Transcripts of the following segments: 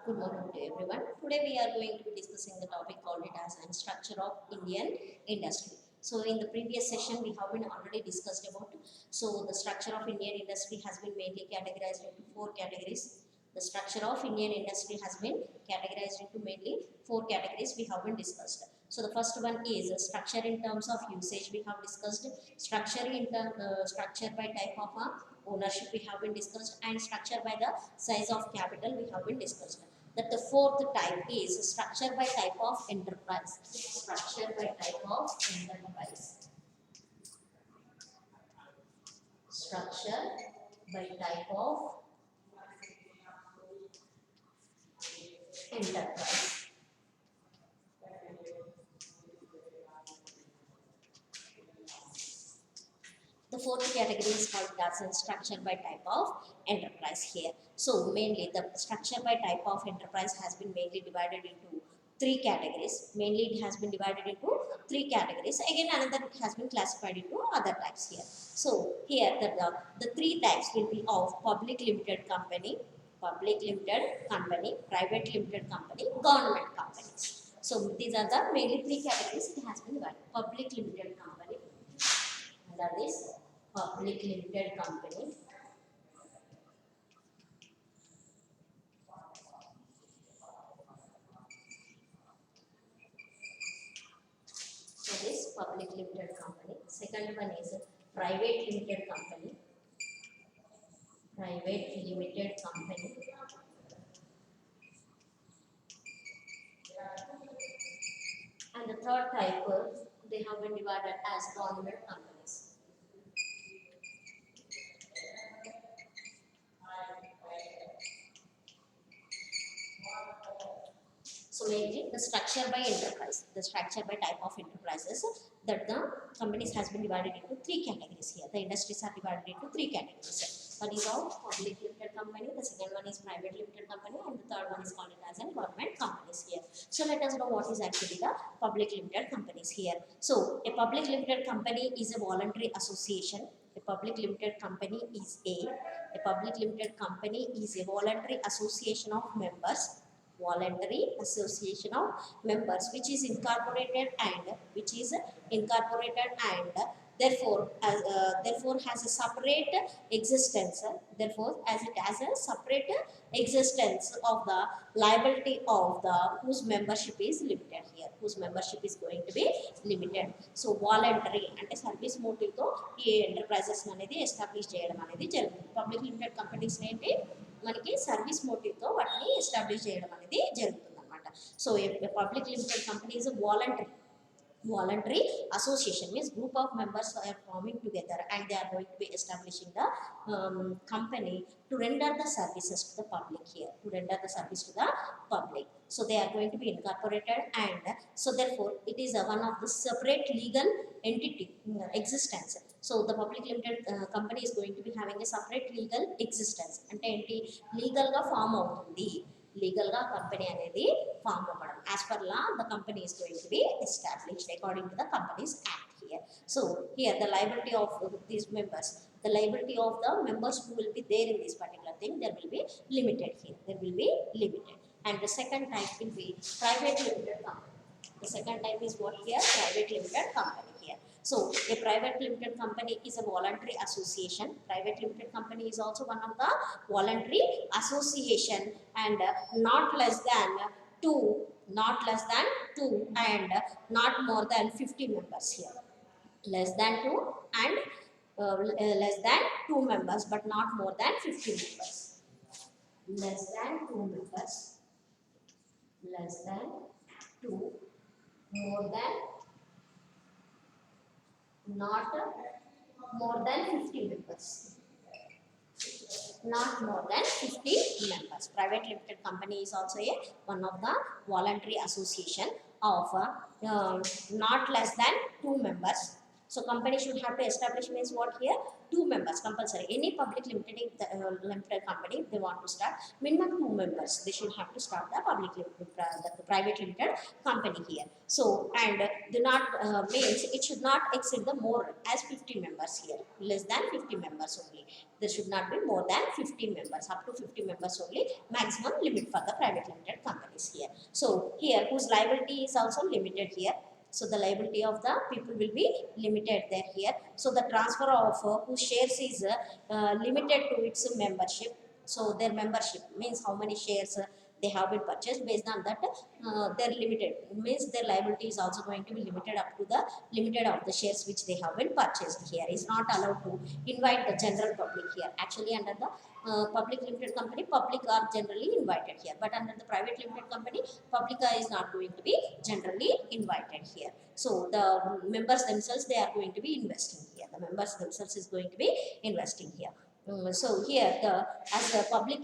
Good morning to everyone. Today we are going to be discussing the topic called it as an structure of Indian industry. So in the previous session we have been already discussed about the structure of Indian industry has been mainly categorized into four categories. The structure of Indian industry has been categorized into mainly four categories we have been discussed. So the first one is structure in terms of usage we have discussed, structure by type of ownership we have been discussed, and structure by the size of capital we have been discussed. That the fourth type is structure by type of enterprise. Structure by type of enterprise. Structure by type of enterprise. The fourth category is called as structure by type of enterprise here. So mainly the structure by type of enterprise has been mainly divided into three categories. Mainly it has been divided into three categories. Again another it has been classified into other types here. So here the three types will be of public limited company, private limited company, government companies. So these are the mainly three categories it has been divided. Public limited company, that is public limited company, that is public limited company. Second one is private limited company, private limited company, and the third type they have been divided as government companies. So mainly the structure by enterprise, the structure by type of enterprises, that the companies has been divided into three categories here. The industries are divided into three categories. One is of public limited company, the second one is private limited company, and the third one is called as an government companies here. So let us know what is actually the public limited companies here. So a public limited company is a voluntary association. A public limited company is a public limited company is a voluntary association of members, voluntary association of members which is incorporated and therefore has a separate existence, therefore as it has a separate existence of the liability of the whose membership is limited here, whose membership is going to be limited. So voluntary అంటే service motive తో ఈ enterprises అనేది establish చేయడం అనేది జరుగుతుంది. Public limited companies ఏంటి మనకి service motive తో వాటిని ఎస్టాబ్లిష్ చేయడం అనేది జరుగుతుంది అన్నమాట. So public limited company is voluntary association, means group of members are forming together and they are going to be establishing the company to render the services to the public here, to render the service to the public. So they are going to be incorporated, and so therefore it is one of the separate legal entity existence. So the public limited company is going to be having a separate legal existence. అంటే ఏంటి, legal గా form అవుతుంది, legal గా company అనేది form అవ్వడం. As per law the company is going to be established according to the companies act here. So here the liability of these members, the liability of the members who will be there in this particular thing, there will be limited here, there will be limited. And the second type will be private limited company. The second type is what here, private limited company here. So a private limited company is a voluntary association. Private limited company is also one of the voluntary association, and not less than two, and not more than 50 members here. Less than 2 and less than 2 members, but not more than 50 members. Less than 2 members, less than 2, more than, not more than 50 members, not more than 50 members. Private limited company is also one of the voluntary association of not less than 2 members. So company should have to establish means what here, 2 members compulsory. Any public limited company, if they want to start, minimum 2 members they should have to start the the private limited company here. So and do not means it should not exceed the more as 50 members here, less than 50 members only. There should not be more than 50 members, up to 50 members only maximum limit for the private limited companies here. So here whose liability is also limited here. So the liability of the people will be limited there here. So the transfer of whose shares is limited to its membership. So their membership means how many shares they have been purchased. Based on that, they're limited. It means their liability is also going to be limited up to the limited of the shares which they have been purchased here. Is not allowed to invite the general public here. Actually, under the public limited company, public are generally invited here. But under the private limited company, public is not going to be generally invited here. So the members themselves, they are going to be investing here. The members themselves is going to be investing here. So here the as the public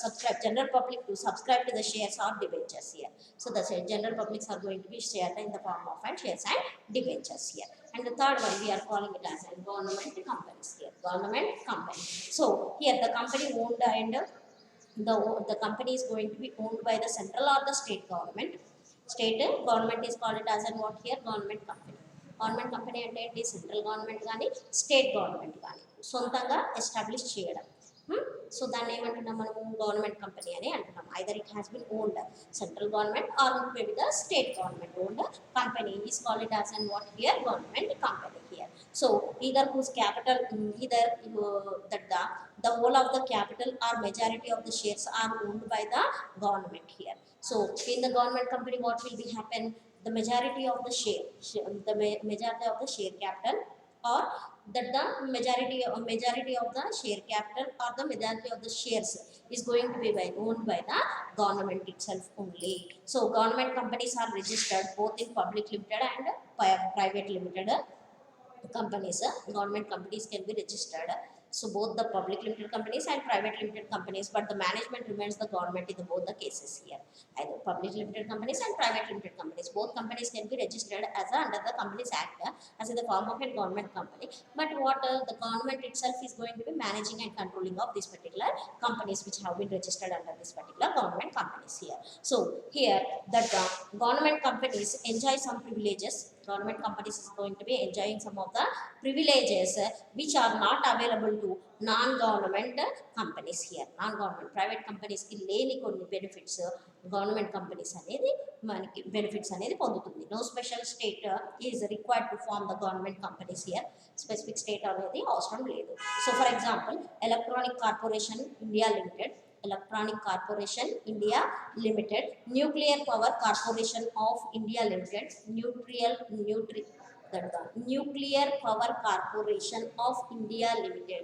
subscribe, general public to subscribe to the shares or debentures here. So the general publics are going to be shared in the form of shares and debentures here. And the third one we are calling it as a government companies here. Government company. So here the company owned and the company is going to be owned by the central or the state government. State government is called it as an what here, government company. Government company అంటే ఏంటి, central government కానీ state government కానీ సొంతంగా establish చేయడం. So దాన్ని ఏమంటున్నాం మనము, government company అని అంటున్నాం. Either it has been owned central government or maybe the state government owned company is called it as an what here, government company here. So either whose capital either that the whole of the capital or majority of the shares are owned by the government here. So in the government company what will be happen, the majority of the majority of the share capital, or that the majority of the share capital or the majority of the shares is going to be owned by the government itself only. So government companies are registered both in public limited and private limited companies. Government companies can be registered. So both the public limited companies and private limited companies, but the management remains the government in both the cases here. Either public limited companies and private limited companies, both companies can be registered as under the Companies Act as in the form of a government company. But what the government itself is going to be managing and controlling of these particular companies which have been registered under this particular government companies here. So here that government companies enjoy some privileges. Government companies is going to be enjoying some of the privileges which are not available to non-government companies here. Non-government private companies ki leni konni benefits government companies anedi maniki benefits anedi pondutundi. No special state is required to form the government companies here. Specific state anedi avasaram ledu. So for example, Electronic Corporation India Limited, Electronic Corporation India Limited, Nuclear Power Corporation of India Limited, Nuclear Power Corporation of India Limited,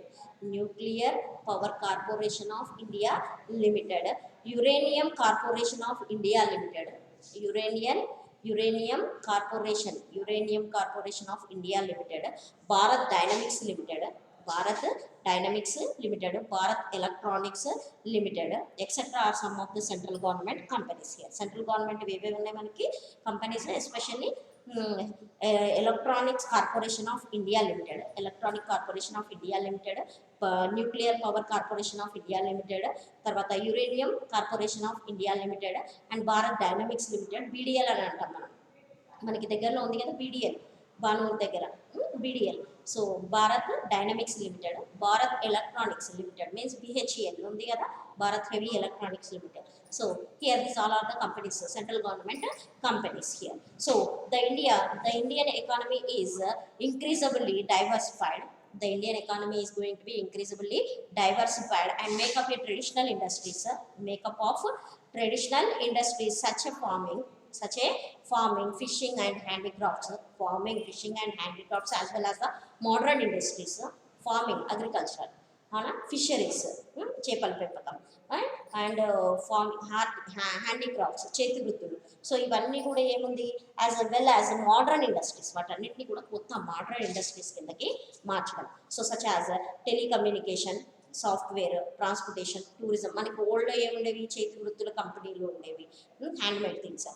Nuclear Power Corporation of India Limited, Uranium Corporation of India Limited, Uranium Corporation of India Limited, Bharat Dynamics Limited, Bharat Dynamics Limited, Bharat Electronics Limited, etc. are some of the central government companies here. Central government weve unnai manaki companies, especially Electronics Corporation of India Limited, Electronic Corporation of India Limited, Nuclear Power Corporation of India Limited, తర్వాత Uranium Corporation of India Limited and Bharat Dynamics Limited, BDL అని అంటాం మనం. మనకి దగ్గరలో ఉంది కదా BDL, Banuru దగ్గర BDL. So Bharat dynamics limited, Bharat electronics limited means BHEL ఉంది కదా, Bharat heavy electronics limited. So here these all are the companies, central government companies here. So the Indian economy is increasingly diversified. The Indian economy is going to be increasingly diversified and make up of traditional industries such as farming, fishing and handicrafts, as well as the modern industries, farming, agriculture, fisheries, చేపల పెంపకం and farming, handicrafts, చేతి వృత్తులు. So ఇవన్నీ కూడా ఏముంది, as well as modern industries, వాటన్నిటిని కూడా కొత్త మోడర్న్ ఇండస్ట్రీస్ కిందకి మార్చడం. So such as telecommunication, software, transportation, tourism. మనకి ఓల్డ్ ఏముండేవి, చేతి వృత్తుల కంపెనీలు ఉండేవి, హ్యాండ్మేడ్ థింగ్స్.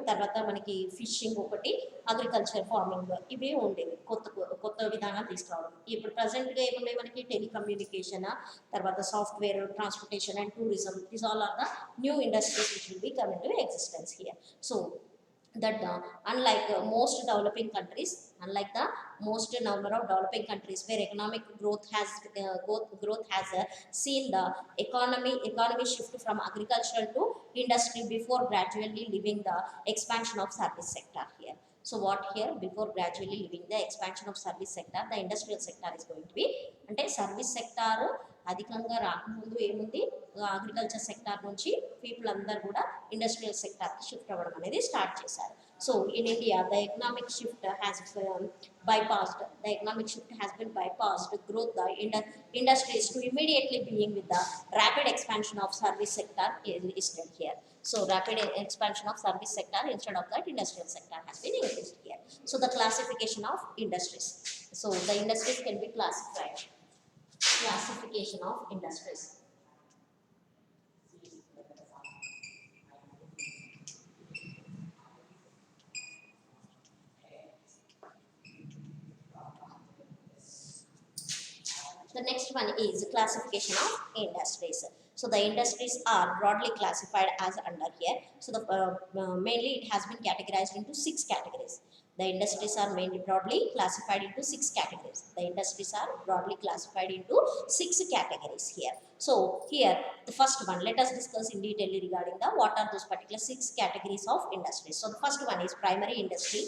తర్వాత మనకి ఫిషింగ్ ఒకటి, అగ్రికల్చర్, ఫార్మింగ్ ఇవే ఉండేవి. కొత్త కొత్త విధానాలు తీసుకురావడం. ఇప్పుడు ప్రజెంట్గా ఏమున్నాయి మనకి టెలికమ్యూనికేషన్, తర్వాత software, transportation and tourism. These all are the new industries which will be come into existence here. So that unlike most developing countries, unlike the most number of developing countries where economic growth has seen the economy shift from agricultural to industry before gradually leaving the expansion of service sector here. So what here, before gradually leaving the expansion of service sector, the industrial sector is going to be, అంటే service sector అధికంగా రాకముందు ఏముంది, agriculture sector నుంచి people అందరు కూడా industrial సెక్టార్కి shift అవ్వడం అనేది start చేశారు. So in India the economic shift has been bypassed growth the industries to immediately being with the rapid expansion of service sector is listed here. So rapid expansion of service sector instead of that industrial sector has been increased here. So the classification of industries. So the industries can be classified. Classification of industries. The next one is classification of industries. So the industries are broadly classified as under here. So the mainly it has been categorized into 6 categories. The industries are mainly broadly classified into 6 categories. The industries are broadly classified into 6 categories here. So here the first one, let us discuss in detail regarding the what are those particular 6 categories of industries. So the first one is primary industry,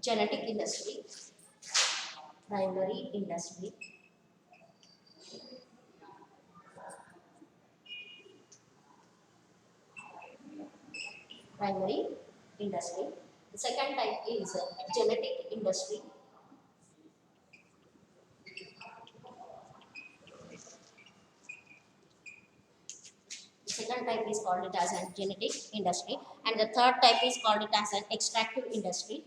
genetic industry, primary industry, primary industry. The second type is genetic industry. The second type is called it as a genetic industry, and the third type is called it as an extractive industry.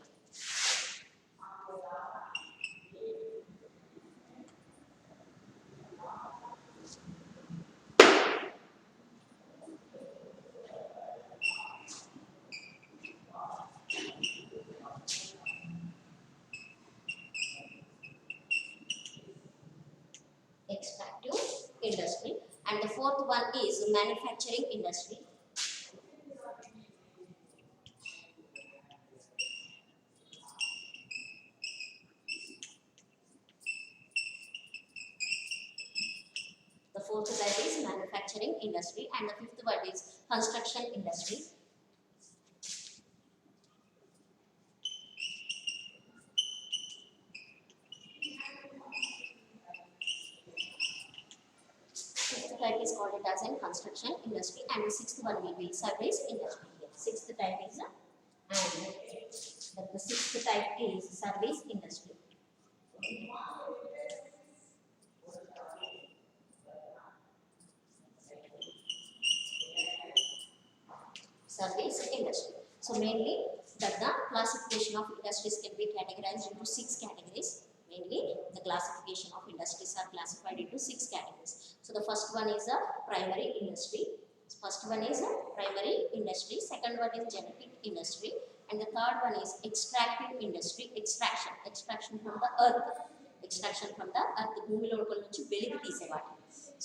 Extractive industry, and the fourth one is manufacturing industry. The fourth type is manufacturing industry, and the fifth one is construction industry. Fifth type is called it as a construction industry, and the sixth one will be service industry. Sixth type is the sixth type is service industry. Service industry. So mainly that the classification of industries can be categorized into 6 categories. Mainly the classification of industries are classified into 6 categories. So the first one is a primary industry. First one is a primary industry. Second one is genetic industry, and the third one is extractive industry. Extraction from the earth. Extraction from the earth. భూమిలో నుంచి వెలికి తీసేవాటి.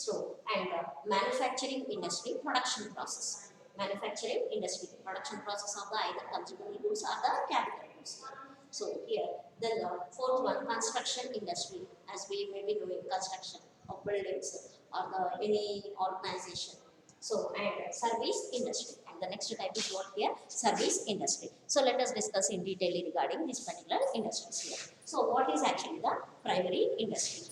So and manufacturing industry, production process. Manufacturing industry, production process of the either consumable goods or the capital goods. So here, then the fourth one, construction industry, as we may be doing construction of buildings or any organization. So and service industry, and the next type is what here, service industry. So let us discuss in detail regarding this particular industries here. So what is actually the primary industry?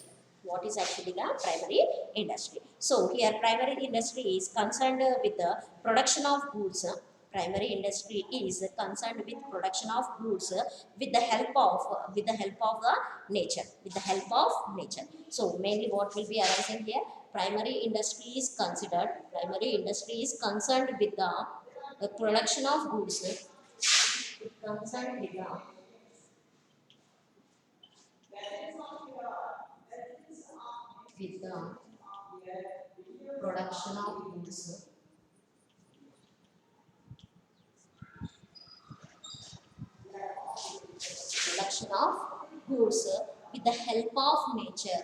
What is actually the primary industry? So here primary industry is concerned with the production of goods. Primary industry is concerned with production of goods with the help of the nature, with the help of nature. So mainly what will be arising here, primary industry is concerned with the production of goods, concerned with the production of goods goods with the help of nature.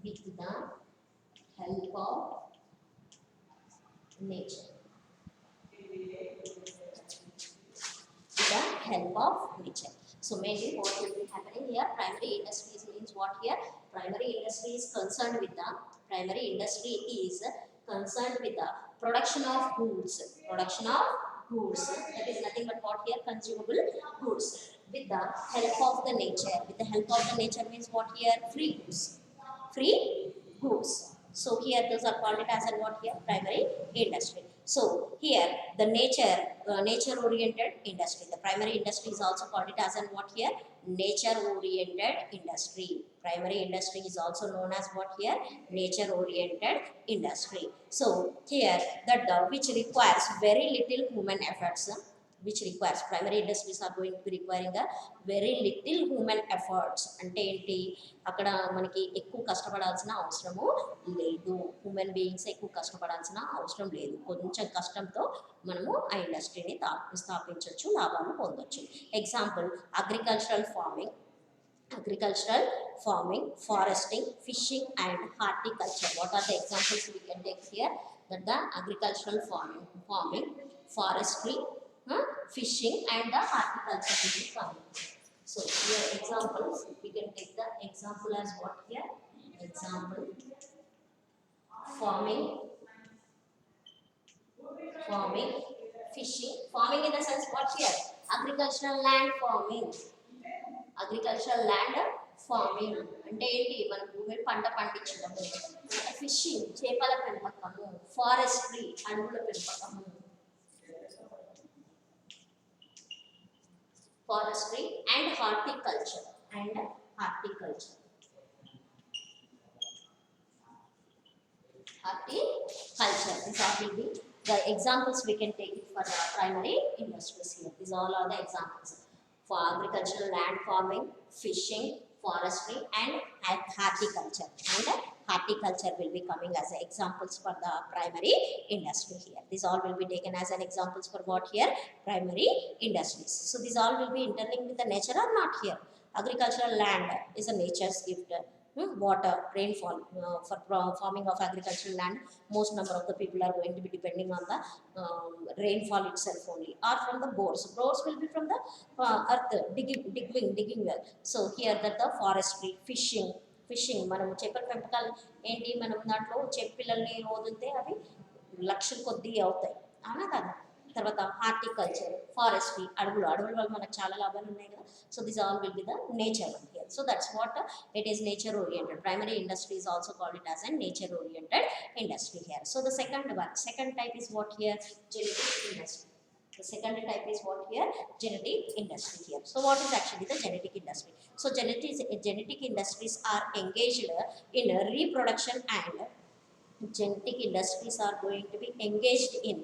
With the help of nature. With the help of nature. So mainly what will be happening here, primary industries means what here? Primary industry is concerned with the production of goods. Production of goods. That is nothing but what here? Consumable goods. With the help of the nature. With the help of the nature means what here? Free goods. Free goods. So here those are called it as a what here? Primary industry. So here the nature oriented industry. The primary industry is also called it as a what here? Nature oriented industry. Primary industry is also known as what here? Nature oriented industry. So here that which requires very little human efforts. Which requires primary industries are going to be requiring a very little human efforts. అంటే ఏంటి, అక్కడ మనకి ఎక్కువ కష్టపడాల్సిన అవసరము లేదు. Human beings ఎక్కువ కష్టపడాల్సిన అవసరం లేదు. కొంచెం కష్టంతో మనము ఆ ఇండస్ట్రీని స్థాపించవచ్చు, లాభాలు పొందొచ్చు. Example agricultural farming, foresting, fishing and horticulture. What are the examples we can take here? That the agricultural farming, forestry, fishing and the horticulture will be coming. So here examples, we can take the example as what here? Example farming, fishing. Farming in the sense what here? Agricultural land farming. Agricultural land farming అంటే ఏంటి, మన భూమి పంట పండించడము. Fishing చేపల పెంపకము. Forestry అడవుల పెంపకము. Forestry and horticulture. Horticulture these all will be the examples we can take it for the primary industries here. These all are the examples for agricultural land farming, fishing, forestry and horticulture. And horticulture will be coming as examples for the primary industry here. These all will be taken as an examples for what here? Primary industries. So these all will be interlinked with the nature or not here? Agricultural land is a nature's gift. Water, rainfall. For farming of agricultural land, most number of the people are going to be depending on the rainfall itself only, or from the bores. Bores will be from the earth, digging well. So here that the forestry, fishing మనం చేపల పెంపకాలు ఏంటి, మనం దాంట్లో చేప పిల్లల్ని వదిలితే అవి లక్షల కొద్దీ అవుతాయి, అవునా కదా. తర్వాత హార్టికల్చర్, ఫారెస్ట్రీ, అడవుల వల్ల మనకు చాలా లాభాలు ఉన్నాయి కదా. So this all will be the nature one here. So that's what it is nature oriented. Primary industry is also called it as a nature oriented industry here. So the second type is what here? Genetic industry. The second type is what here? Genetic industry here. So what is actually the genetic industry? So genetic industries are engaged in reproduction and genetic industries are going to be engaged in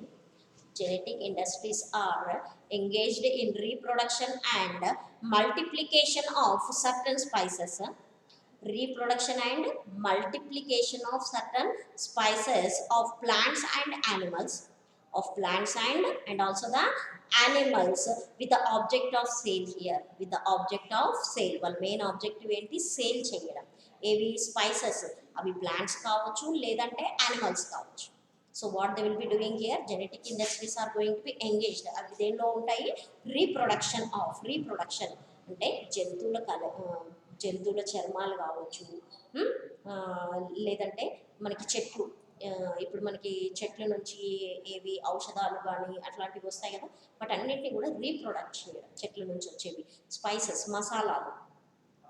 reproduction and multiplication of certain spices. Reproduction and multiplication of certain spices of plants and animals. And also the animals with the object of sale here. With the object of sale. Well, main objective ఏంటి? Sale చేయడం. ఏవి? Spices. అవి plants కావచ్చు, లేదంటే animals కావచ్చు. So what they will be doing here? Genetic industries are going to be engaged. అవి దేనిలో ఉంటాయి? reproduction అంటే జంతువుల చర్మాలు కావచ్చు, లేదంటే మనకి చెట్లు, ఇప్పుడు మనకి చెట్ల నుంచి ఏవి ఔషధాలు కానీ అట్లాంటివి వస్తాయి కదా, వాటన్నిటిని కూడా రీప్రొడక్ట్ చేయడం. చెట్ల నుంచి వచ్చేవి స్పైసెస్, మసాలాలు,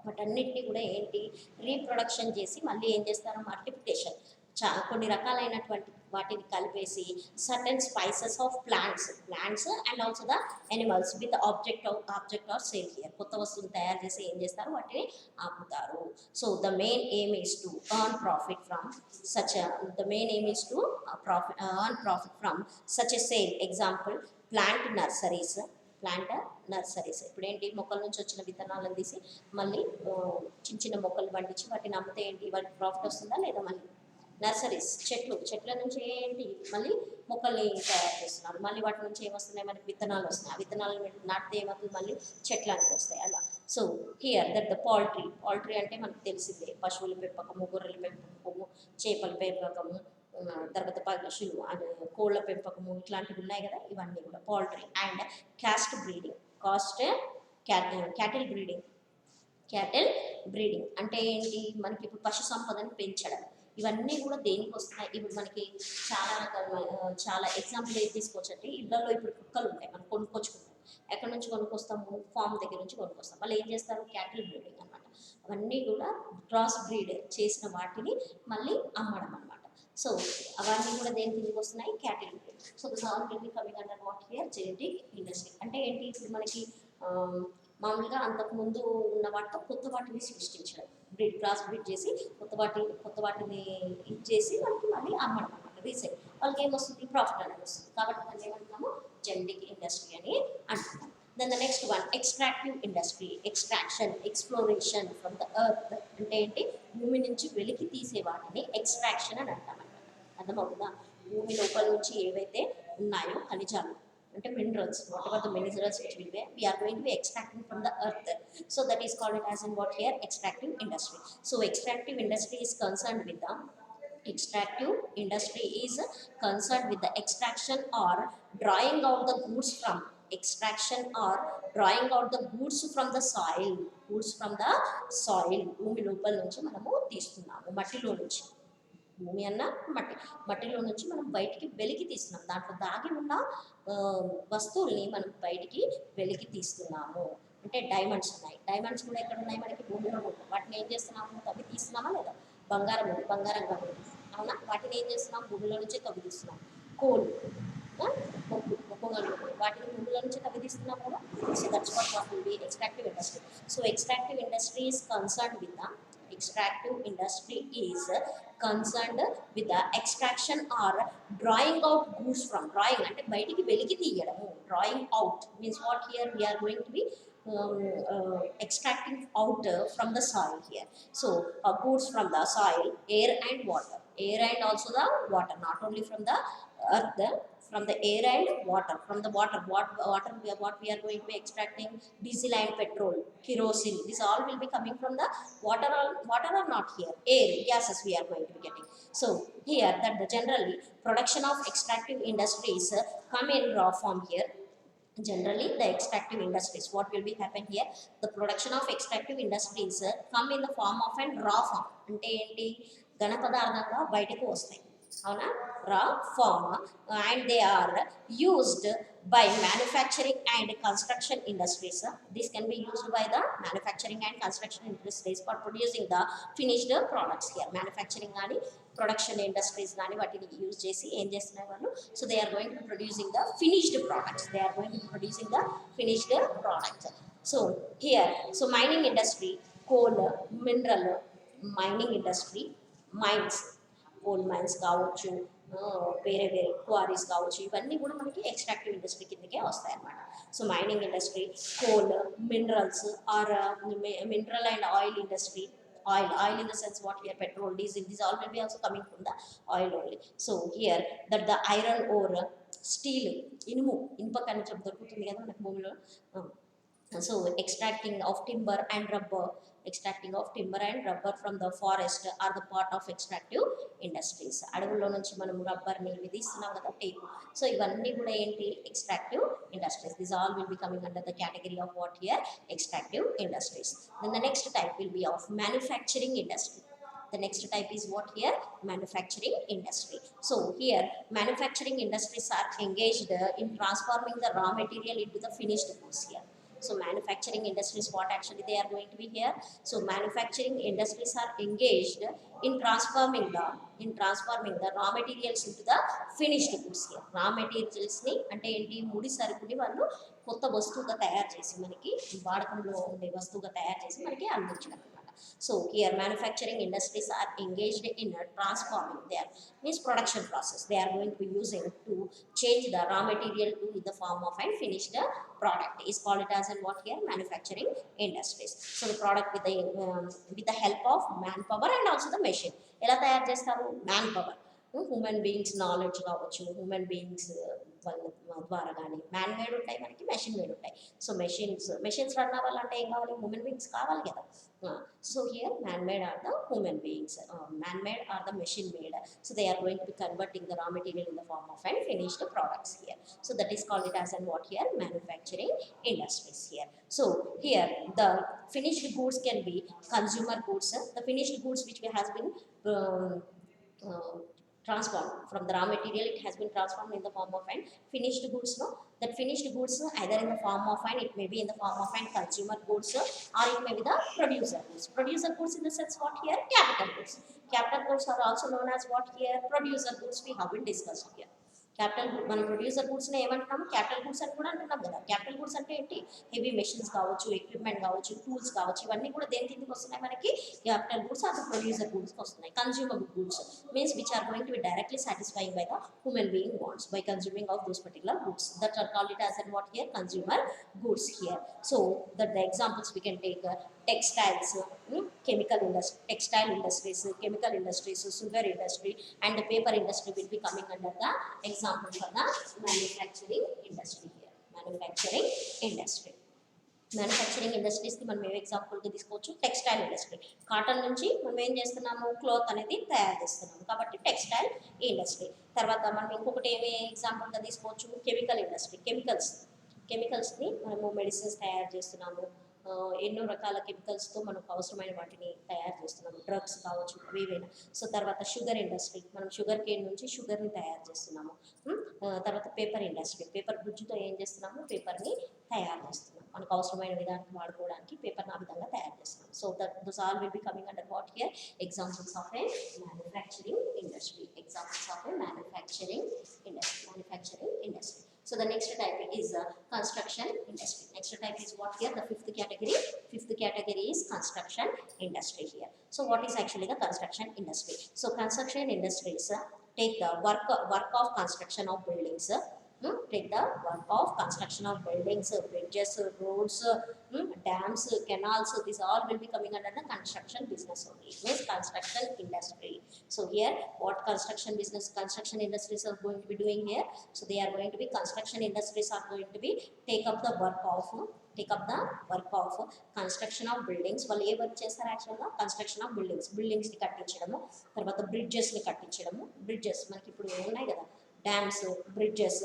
వాటన్నిటిని కూడా ఏంటి? రీప్రొడక్షన్ చేసి మళ్ళీ ఏం చేస్తారు? మల్టిప్లికేషన్, కొన్ని రకాలైనటువంటి వాటిని కలిపేసి certain spices of plants and also the animals with object or sale here. కొత్త వస్తువులు తయారు చేసి ఏం చేస్తారు? వాటిని అమ్ముతారు. So the main aim is to earn profit from such a sale. Example, plant nurseries. ఇప్పుడు ఏంటి? మొక్కల నుంచి వచ్చిన విత్తనాలను తీసి మళ్ళీ చిన్న మొక్కలు పండించి వాటిని అమ్మితే ఏంటి? వాళ్ళకి ప్రాఫిట్ వస్తుందా లేదా? మళ్ళీ నర్సరీస్ చెట్ల నుంచి ఏంటి మళ్ళీ మొక్కల్ని తయారు చేస్తున్నారు. మళ్ళీ వాటి నుంచి ఏమొస్తున్నాయి మనకి విత్తనాలు వస్తున్నాయి. ఆ విత్తనాలు నాటితే ఏమవుతుంది మళ్ళీ చెట్లు అనేవి వస్తాయి అలా. So here that the poultry అంటే మనకు తెలిసిందే, పశువుల పెంపకము, గొర్రెల పెంపకము, చేపల పెంపకము, తర్వాత పశువులు కోళ్ళ పెంపకము ఇట్లాంటివి ఉన్నాయి కదా, ఇవన్నీ కూడా poultry. And caste breeding, cattle breeding అంటే ఏంటి మనకి ఇప్పుడు పశు సంపదను పెంచడం. ఇవన్నీ కూడా దేనికి వస్తున్నాయి, ఇప్పుడు మనకి చాలా చాలా ఎగ్జాంపుల్ ఏది తీసుకోవచ్చు అంటే ఇళ్లలో ఇప్పుడు కుక్కలు ఉంటాయి, మనం కొనుక్కొచ్చుకుంటాం. ఎక్కడి నుంచి కొనుక్కొస్తాము, ఫామ్ దగ్గర నుంచి కొనుక్కొస్తాం. వాళ్ళు ఏం చేస్తారు, క్యాటిల్ బ్రీడింగ్ అనమాట. అవన్నీ కూడా క్రాస్ బ్రీడ్ చేసిన వాటిని మళ్ళీ అమ్మడం అనమాట. సో అవన్నీ కూడా దేని కిందకి వస్తున్నాయి, cattle breed. So this all will be coming under what here, genetic industry. అంటే ఏంటి, ఇప్పుడు మనకి మామూలుగా అంతకుముందు ఉన్న వాటితో కొత్త వాటిని సృష్టించడం, క్రాస్ బ్రీడ్ చేసి కొత్త వాటిని ఇది చేసి మనకి మళ్ళీ అమ్మడం అనమాట, రీసేల్. వాళ్ళకి ఏమొస్తుంది, ప్రాఫిట్ అనేది వస్తుంది. కాబట్టి మనం ఏమంటున్నాము, జెనెటిక్ ఇండస్ట్రీ అని అంటున్నాం. Then the next one, extractive industry. Extraction, exploration from the earth అంటే ఏంటి, భూమి నుంచి వెలికి తీసే వాటిని ఎక్స్ట్రాక్షన్ అని అంటాం అనమాట. అర్థమవుతుందా, భూమి లోపల నుంచి ఏవైతే ఉన్నాయో ఖనిజాలు అంటే minerals, whatever the minerals which will be, we are going to be extracting from the earth. So that is called it as in what here, extractive industry. So extractive industry is concerned with the extraction or drawing out the goods from the soil. భూమి లోపల నుంచి మనము తీస్తున్నాము, మట్టిలో నుంచి. భూమి అన్న మట్టిలో నుంచి మనం బయటికి వెలికి తీస్తున్నాం. దాంట్లో దాగి ఉన్న వస్తువుల్ని మనం బయటికి వెలికి తీస్తున్నాము. అంటే డైమండ్స్ ఉన్నాయి, డైమండ్స్ కూడా ఎక్కడ ఉన్నాయి, మనకి భూమిలో ఉంటాయి. వాటిని ఏం చేస్తున్నాము, తవ్వి తీస్తున్నామా లేదా. బంగారం ఉంది, బంగారం కాదు, అవునా, వాటిని ఏం చేస్తున్నాం, భూమిలో నుంచి తవ్వి తీస్తున్నాం. కోల్, మొక్కగలు, వాటిని భూమిలో నుంచి తవ్వి తీస్తున్నాం కదా. So that's what will be extractive industry. So extractive industry is concerned with the extraction or drawing out goods from. Drawing అంటే బయటికి వెలికి తీయడము. Drawing out means what here, we are going to be extracting out from the soil here. So goods from the soil, air and water. Air and also the water, not only from the earth, from the air and water. From the water, what we are going to be extracting, diesel and petrol, kerosene, this all will be coming from the water or not here, air, gases we are going to be getting. So here that the generally production of extractive industries come in raw form here. Generally the extractive industries, what will be happen here, the production of extractive industries come in the form of an raw form. అంటే ఏంటి, ఘన పదార్థంగా బయటకు వస్తాయి, అవునా, raw form. And they are used by manufacturing and construction industries. This can be used by the manufacturing and construction industries for producing the finished products here. Manufacturing gaani production industries gaani వాటిని use చేసి ఏం చేస్తున్నారు వాళ్ళు, so they are going to be producing the finished products. So here, so mining industry, coal, mineral, mining industry, mines, coal mines కావచ్చు, వేరే queries కావచ్చు, ఇవన్నీ కూడా మనకి ఎక్స్ట్రాక్టివ్ ఇండస్ట్రీ కిందకే వస్తాయి అన్నమాట. So mining industry, coal, minerals or mineral and oil industry. Oil in the sense what here, petrol, diesel, these all will be also coming from the oil only. So here that the iron ore, steel, ఇనుప ఖనిజం దొరుకుతుంది కదా మనకు భూమిలో. So extracting of timber and rubber from the forest are the part of extractive industries. అడవుల్లో నుంచి మనం రబ్బర్ని ఇవి తీస్తున్నాం కదా, టేప్. సో ఇవన్నీ కూడా ఏంటి, extractive industries. These all will be coming under the category of what here, extractive industries. Then the next type will be of manufacturing industry. The next type is what here, manufacturing industry. So here manufacturing industries are engaged in transforming the raw material into the finished goods here. So manufacturing industries, what actually they are going to be here, so manufacturing industries are engaged in transforming the raw materials into the finished goods here. Raw materials ni అంటే ఏంటి, ముడి సరుకుని వాళ్ళు కొత్త వస్తువుగా తయారు చేసి మనకి వాడకంలో ఉండే వస్తువుగా తయారు చేసి మనకి అందించడం అన్నమాట. So here manufacturing industries are engaged in transforming their means production process. They are going to be using to change the raw material to in the form of and finished product is called it as in what here manufacturing industries. So the product with the help of manpower and also the machine. ఎలా తయారు చేస్తారు man power human beings knowledge కావచ్చు human beings వాళ్ళ ద్వారా కానీ man made ఉంటాయి మనకి machine made ఉంటాయి సో మెషిన్స్ రన్ అవ్వాలంటే ఏం కావాలి హ్యూమన్ బీయింగ్స్ కావాలి కదా so here man made are the human beings man made are the machine made so they are going to be converting the raw material in the form of and finished products here so that is called it as and what here manufacturing industries here so here the finished goods can be consumer goods the finished goods which has been um, uh, transformed from the raw material it has been transformed in the form of an finished goods no that finished goods either in the form of and it may be in the form of an consumer goods or it may be the producer goods in the sense what here capital goods are also known as what here producer goods we have been discussed here capital మనం producer గూడ్స్ని ఏమంటున్నాము capital goods అని కూడా అంటున్నాం కదా capital goods అంటే ఏంటి heavy machines కావచ్చు ఎక్విప్మెంట్ కావచ్చు టూల్స్ కావచ్చు ఇవన్నీ కూడా దేని కిందకి వస్తున్నాయి మనకి క్యాపిటల్ గూడ్స్ అది ప్రొడ్యూసర్ గూడ్స్కి వస్తున్నాయి consumable goods means which are going to be directly satisfying by the human being wants by consuming of those particular goods that are called it as and what here consumer goods here so that the examples we can take textiles chemical industry textile industries chemical industries sugar industry and the paper industry will be coming under the example for the manufacturing industry here manufacturing ఇండస్ట్రీస్కి మనం ఏ ఎగ్జాంపుల్గా తీసుకోవచ్చు textile industry cotton నుంచి మనం ఏం చేస్తున్నాము cloth అనేది తయారు చేస్తున్నాము కాబట్టి టెక్స్టైల్ ఇండస్ట్రీ తర్వాత మనం ఇంకొకటి ఏమి ఎగ్జాంపుల్గా తీసుకోవచ్చు కెమికల్ ఇండస్ట్రీ కెమికల్స్ని మనము మెడిసిన్స్ తయారు చేస్తున్నాము ఎన్నో రకాల కెమికల్స్తో మనకు అవసరమైన వాటిని తయారు చేస్తున్నాము డ్రగ్స్ కావచ్చు ఏవైనా సో తర్వాత షుగర్ ఇండస్ట్రీ మనం షుగర్ కేన్ నుంచి షుగర్ని తయారు చేస్తున్నాము తర్వాత పేపర్ ఇండస్ట్రీ పేపర్ గుజ్జుతో ఏం చేస్తున్నాము పేపర్ని తయారు చేస్తున్నాం మనకు అవసరమైన విధానికి వాడుకోవడానికి పేపర్ని ఆ విధంగా తయారు చేస్తున్నాం so that those all will be coming under what here examples of A manufacturing industry So the next type is construction industry. Next type is what here? The fifth category. Fifth category is construction industry here. So what is actually the construction industry? So construction industries take the work of construction of buildings. Take the work of construction of buildings, bridges, roads, dams, canals. These all will be coming under the construction business only. It means construction industry. So here, what construction industries are going to be doing here? So they are going to be construction industries are going to be take up the work of construction of buildings. వాళ్ళు ఏ work చేస్తారు యాక్చువల్గా construction of బిల్డింగ్స్ని కట్టించడము తర్వాత బ్రిడ్జెస్ని కట్టించడము bridges మనకి ఇప్పుడు ఉన్నాయి కదా dams bridges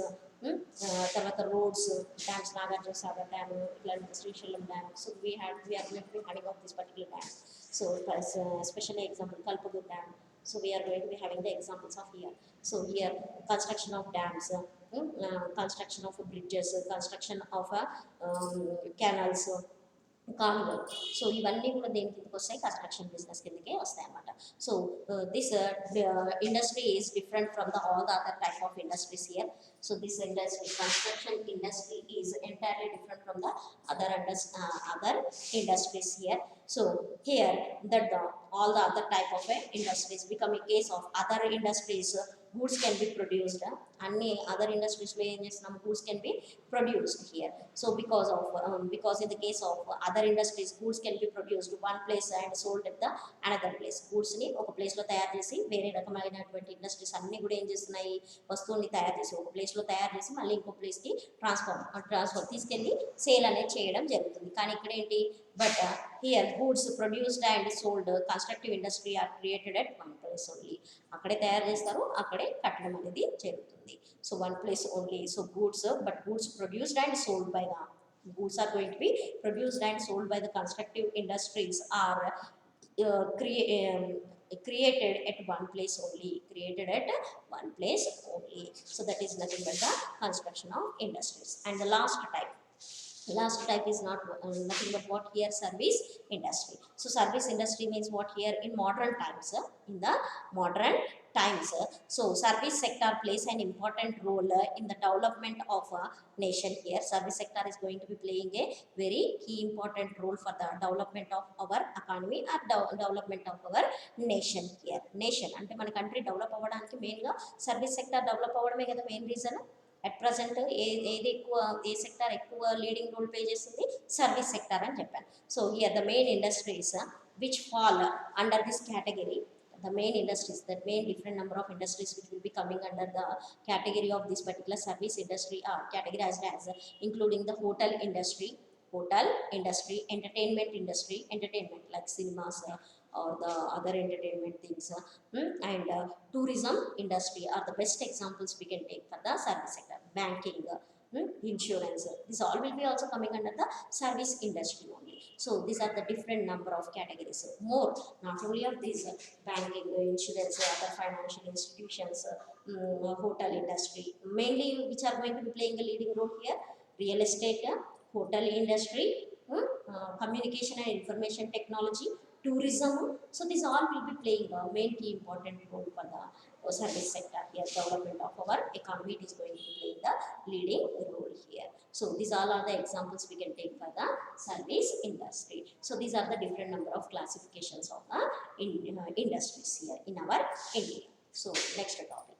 తర్వాత roads dams Nagarjuna Sagar dam ఇట్లాంటి Srisailam dam so we are going to be having of this particular dam so especially example Kalpagud dam so we are going to be having the examples of here so here construction of dams construction of bridges construction of canals కాలువలు so ఇవన్నీ కూడా దేని కిందకి వస్తాయి construction business కిందకే వస్తాయి అన్నమాట so this industry is different from the all the other type of industries here so this industry construction industry is entirely different from the other industries here so here that all the other type of industries become a case of other industries goods can be produced and other industries lo em chestunam goods can be produced here so because in the case of other industries goods can be produced one place and sold at the another place goods ni oka place lo tayaru chesi vere rakamainatvanti industries anni kuda em chestunayi vastuvulni tayaru chesi oka place lo tayaru chesi malli inko place ki transfer తీసుకెళ్ళి sale అనేది చేయడం జరుగుతుంది కానీ ఇక్కడ ఏంటి but here goods produced and sold constructive industry are created at one place only అక్కడే తయారు చేస్తారు అక్కడే కట్టడం అనేది జరుగుతుంది so one place only so goods produced and sold by the goods are going to be produced and sold by the constructive industries are created at one place only so that is nothing but the construction of industries and the last type is nothing but what here service industry so service industry means what here in modern times times. So service sector plays an important role in the development of a nation here. Service sector is going to be playing a very key important role for the development of our economy or development of our nation here. Nation అంటే మన country develop అవ్వడానికి మెయిన్గా service sector develop అవ్వడమే కదా main reason. At present ఏది ఎక్కువ, ఏ sector ఎక్కువ leading role play చేస్తుంది? సర్వీస్ సెక్టర్ అని చెప్పాను. So here the main industries which fall under this category, the main industries, that main different number of industries which will be coming under the category of this particular service industry are categorized as including the hotel industry, entertainment industry, entertainment like cinemas or the other entertainment things, and tourism industry are the best examples we can take for the service sector. Banking, insurance, this all will be also coming under the service industry only. So these are the different number of categories. More, not only of these, banking, insurance, other financial institutions, hotel industry, mainly which are going to be playing a leading role here: real estate, hotel industry, communication and information technology, tourism. So these all will be playing a main key important role for the service sector here. Development of our economy, it is going to be playing the leading role here. So these all are the examples we can take for the service industry. So these are the different number of classifications of the industries here in our India. So next topic.